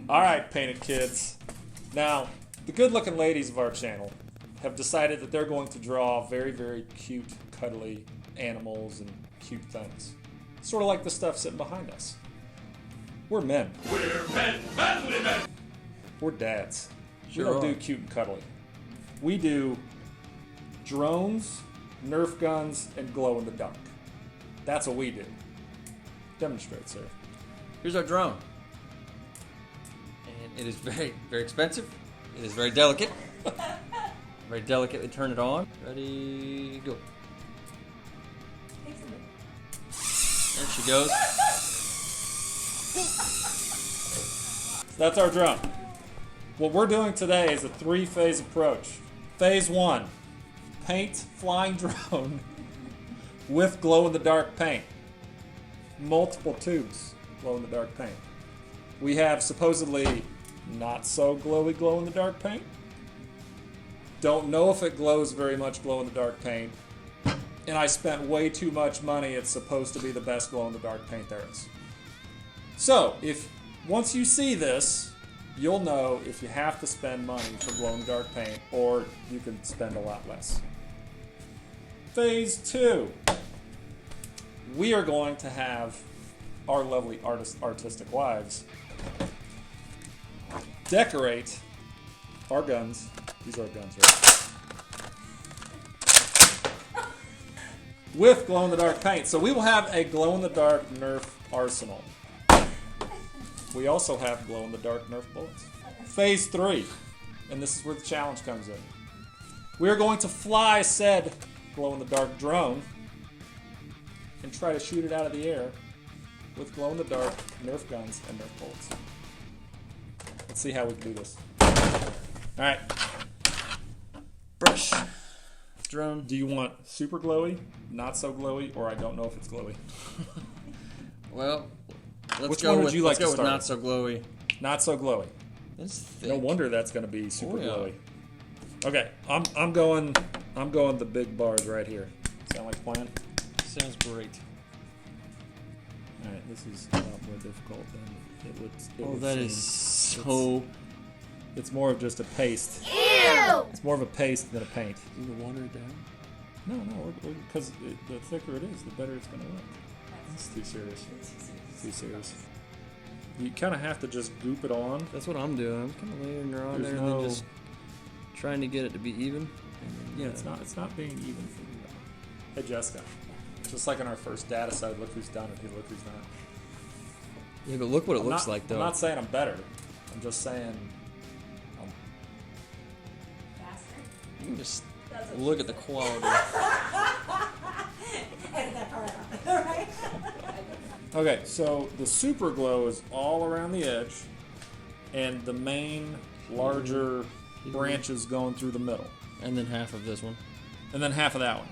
Alright, painted kids. Now, the good-looking ladies of our channel have decided that they're going to draw very, very cute, cuddly animals and cute things. Sort of like the stuff sitting behind us. We're men. We're men, manly men. We're dads. Sure we don't are. do cute and cuddly. We do drones, Nerf guns, and glow in the dark. That's what we do. Demonstrate, sir. Here's our drone. And it is very, very expensive. It is very delicate. Very delicately turn it on. Ready, go. There she goes. That's our drone. What we're doing today is a 3-phase approach. Phase 1, paint flying drone with glow-in-the-dark paint. Multiple tubes glow-in-the-dark paint. We have supposedly not so glowy glow-in-the-dark paint. Don't know if it glows very much glow-in-the-dark paint. And I spent way too much money. It's supposed to be the best glow-in-the-dark paint there is. So, once you see this, you'll know if you have to spend money for glow-in-the-dark paint, or you can spend a lot less. Phase 2. We are going to have our lovely artistic wives decorate our guns. These are our guns, right? With glow-in-the-dark paint. So we will have a glow-in-the-dark Nerf arsenal. We also have glow-in-the-dark Nerf bullets. Phase 3, and this is where the challenge comes in. We are going to fly said glow-in-the-dark drone and try to shoot it out of the air with glow-in-the-dark Nerf guns and Nerf bullets. Let's see how we can do this. Alright. Brush. Drone. Do you want super glowy, not so glowy, or I don't know if it's glowy? Well, let's Which go one would with, you like let's to go with start not with? so glowy. Not so glowy. It's thick. No wonder that's going to be super Oh, yeah. glowy. Okay, I'm going the big bars right here. Sound like a plan? Sounds great. All right, this is a lot more difficult than it would. Oh, that is so. It's more of just a paste. Ew! It's more of a paste than a paint. You gonna water it down? No, because the thicker it is, the better it's going to look. It's too serious. Too serious. You kind of have to just goop it on. That's what I'm doing. I'm kind of layering her on There's there and no- then just trying to get it to be even. And then, Yeah, it's not being even for you. Hey, Jessica. Just like in our first Dadisode, look who's done it. Hey, look who's not. Yeah, but look what it I'm looks not- like, though. I'm not saying I'm better. I'm just saying. You can just look at the quality. Okay, so the super glow is all around the edge, and the main larger branches going through the middle, And then half of this one. and then half of that one.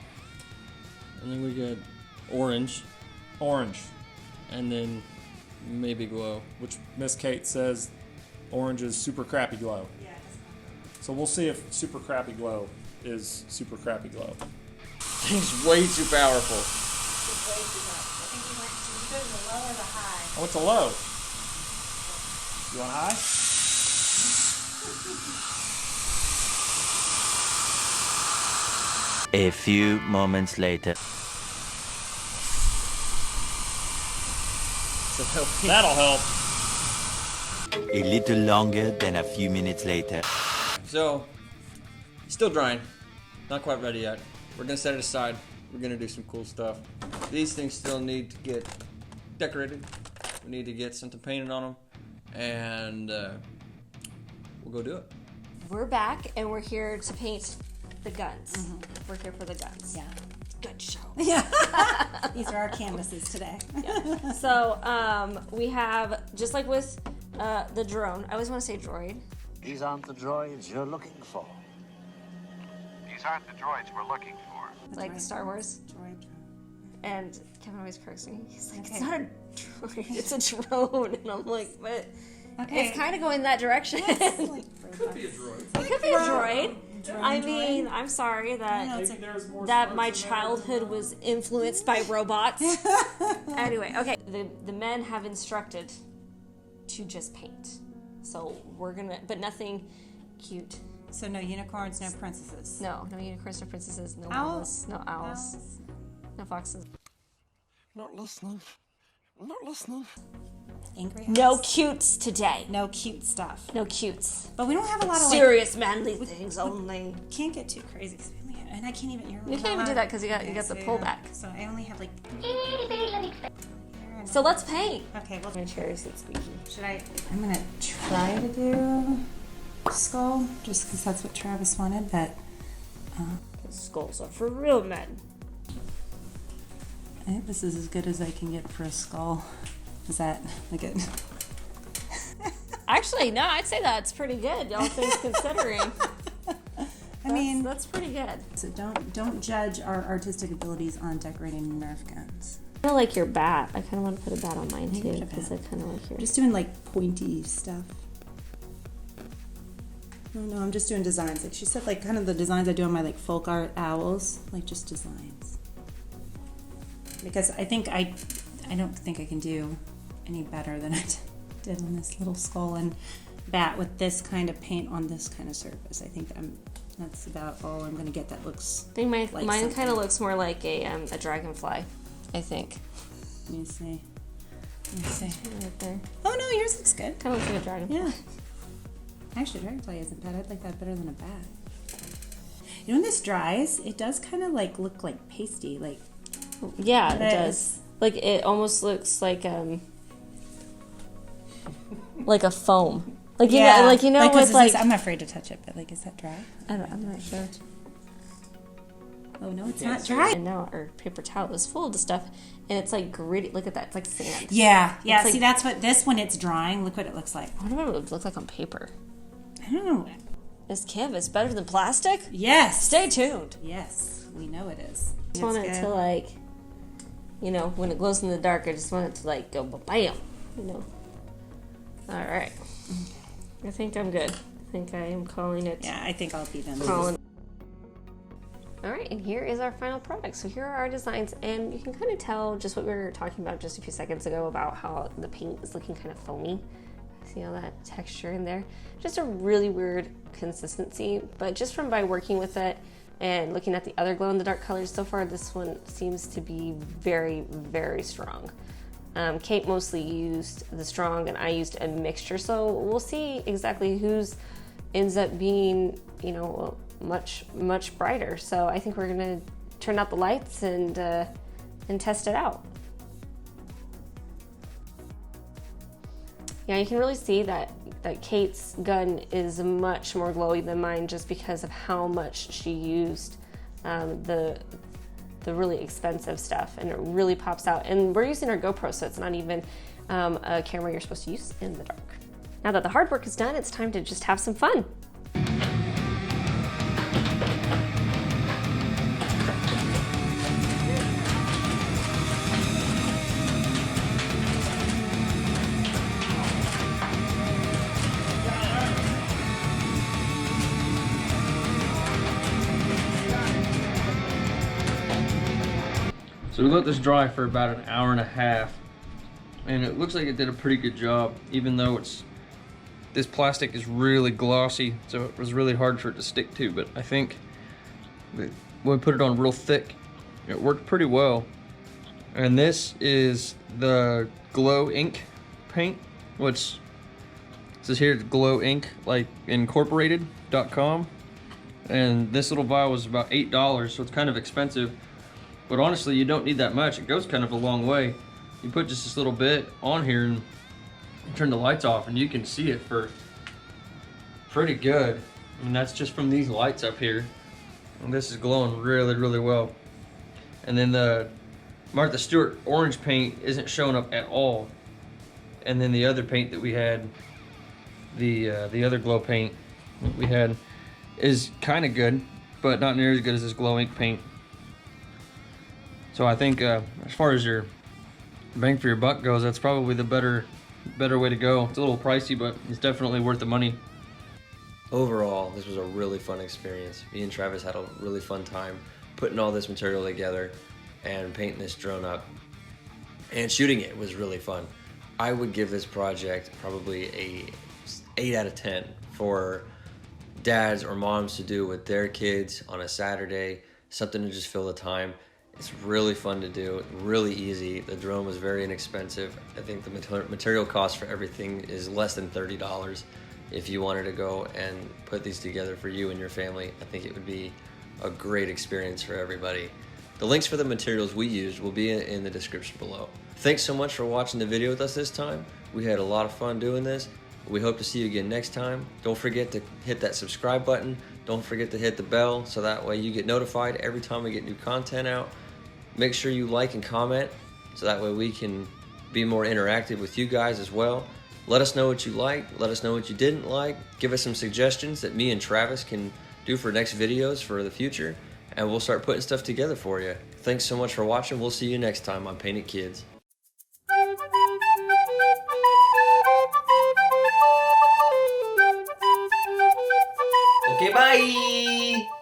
And then we get orange. Orange, And then maybe glow. which Miss Kate says orange is super crappy glow. So we'll see if super crappy glow is super crappy glow. It's way too powerful. I went to low. You want high? A few moments later. So help me. That'll help. A little longer than a few minutes later. So, still drying. Not quite ready yet. We're gonna set it aside. We're gonna do some cool stuff. These things still need to get decorated. We need to get something painted on them. And we'll go do it. We're back and we're here to paint the guns. We're here for the guns. Yeah. Good show. Yeah. These are our canvases today. So we have, just like with the drone, I always want to say droid. These aren't the droids you're looking for. These aren't the droids we're looking for. Like Star Wars. Droid. And Kevin always corrects me. He's like, Okay. it's not a droid, it's a drone. And I'm like, but Okay. it's kind of going that direction. Could be a droid. It could be a droid. I mean, I'm sorry that my childhood was influenced by robots. Anyway, okay. The men have instructed to just paint. So we're gonna, but nothing cute. So no unicorns, no princesses. No unicorns, no princesses, no Owls. owls, no owls, no foxes. Not listening. Not listening. Angry No owls. cutes today. No cute stuff. No cutes. But we don't have a lot of Serious manly things only. Like, can't get too crazy. 'Cause we only have, and I can't even. You can't even do that because you got the pullback. So I only have like. So let's paint. Okay, well, My chair is squeaky. should I? I'm gonna try to do skull just because that's what Travis wanted, but Skulls are for real men. I think this is as good as I can get for a skull. Is that like it? Actually, no, I'd say that's pretty good, all things considering. I mean, that's pretty good. so don't judge our artistic abilities on decorating Nerf guns. I kind of like your bat. I kind of want to put a bat on mine Maybe too put a because I bat. kind of like your. Just doing like pointy stuff. No, I'm just doing designs. Like she said, like kind of the designs I do on my like folk art owls, like just designs. Because I think I don't think I can do any better than I did on this little skull and bat with this kind of paint on this kind of surface. I think that's about all I'm gonna get that looks. I think like mine something. kind of looks more like a dragonfly. I think. Let me see. Let me see. Right there. Oh no, yours looks good. Kind of looks like a dragonfly. Yeah. Actually, dragonfly isn't bad. I'd like that better than a bat. You know, when this dries, it does kind of like look like pasty, like. Yeah, it That does. is- Like it almost looks like a foam. Like you know, like 'cause with like I'm afraid to touch it, but like, is that dry? I'm not sure. Oh no, it's not dry. And now our paper towel is full of the stuff, and it's like gritty. Look at that. It's like sand. Yeah. It's like- See, that's what this when it's drying. Look what it looks like. I wonder what it would look like on paper. I don't know. Is canvas better than plastic? Yes. Stay tuned. Yes, we know it is. I just want it to like, when it glows in the dark, I just want it to like go bam, All right. I think I'm good. I think I am calling it. Yeah, I think I'll be done. Calling. All right, and here is our final product. So here are our designs, and you can kind of tell just what we were talking about just a few seconds ago about how the paint is looking kind of foamy. See all that texture in there? Just a really weird consistency, but just from by working with it and looking at the other glow-in-the-dark colors so far, this one seems to be very, very strong. Kate mostly used the strong, and I used a mixture, so we'll see exactly whose ends up being, much, much brighter. So I think we're gonna turn out the lights and test it out. Yeah, you can really see that Kate's gun is much more glowy than mine just because of how much she used the really expensive stuff, and it really pops out. And we're using our GoPro, so it's not even a camera you're supposed to use in the dark. Now that the hard work is done, it's time to just have some fun. So we let this dry for about an hour and a half, and it looks like it did a pretty good job, even though this plastic is really glossy, so it was really hard for it to stick to. But I think that when we put it on real thick, it worked pretty well. And this is the glow ink paint, which says here glow ink, like incorporated.com, and this little vial was about $8, so it's kind of expensive. But honestly, you don't need that much. It goes kind of a long way. You put just this little bit on here and turn the lights off, and you can see it for pretty good. And that's just from these lights up here. And this is glowing really, really well. And then the Martha Stewart orange paint isn't showing up at all. And then the other paint that we had, the other glow paint that we had, is kind of good, but not near as good as this glow ink paint. So I think as far as your bang for your buck goes, that's probably the better way to go. It's a little pricey, but it's definitely worth the money. Overall, this was a really fun experience. Me and Travis had a really fun time putting all this material together and painting this drone up. And shooting it was really fun. I would give this project probably a 8 out of 10 for dads or moms to do with their kids on a Saturday, something to just fill the time. It's really fun to do, really easy. The drone was very inexpensive. I think the material cost for everything is less than $30. If you wanted to go and put these together for you and your family, I think it would be a great experience for everybody. The links for the materials we used will be in the description below. Thanks so much for watching the video with us this time. We had a lot of fun doing this. We hope to see you again next time. Don't forget to hit that subscribe button. Don't forget to hit the bell so that way you get notified every time we get new content out. Make sure you like and comment so that way we can be more interactive with you guys as well. Let us know what you liked. Let us know what you didn't like. Give us some suggestions that me and Travis can do for next videos for the future, and we'll start putting stuff together for you. Thanks so much for watching. We'll see you next time on Paint It Kids. Okay, bye!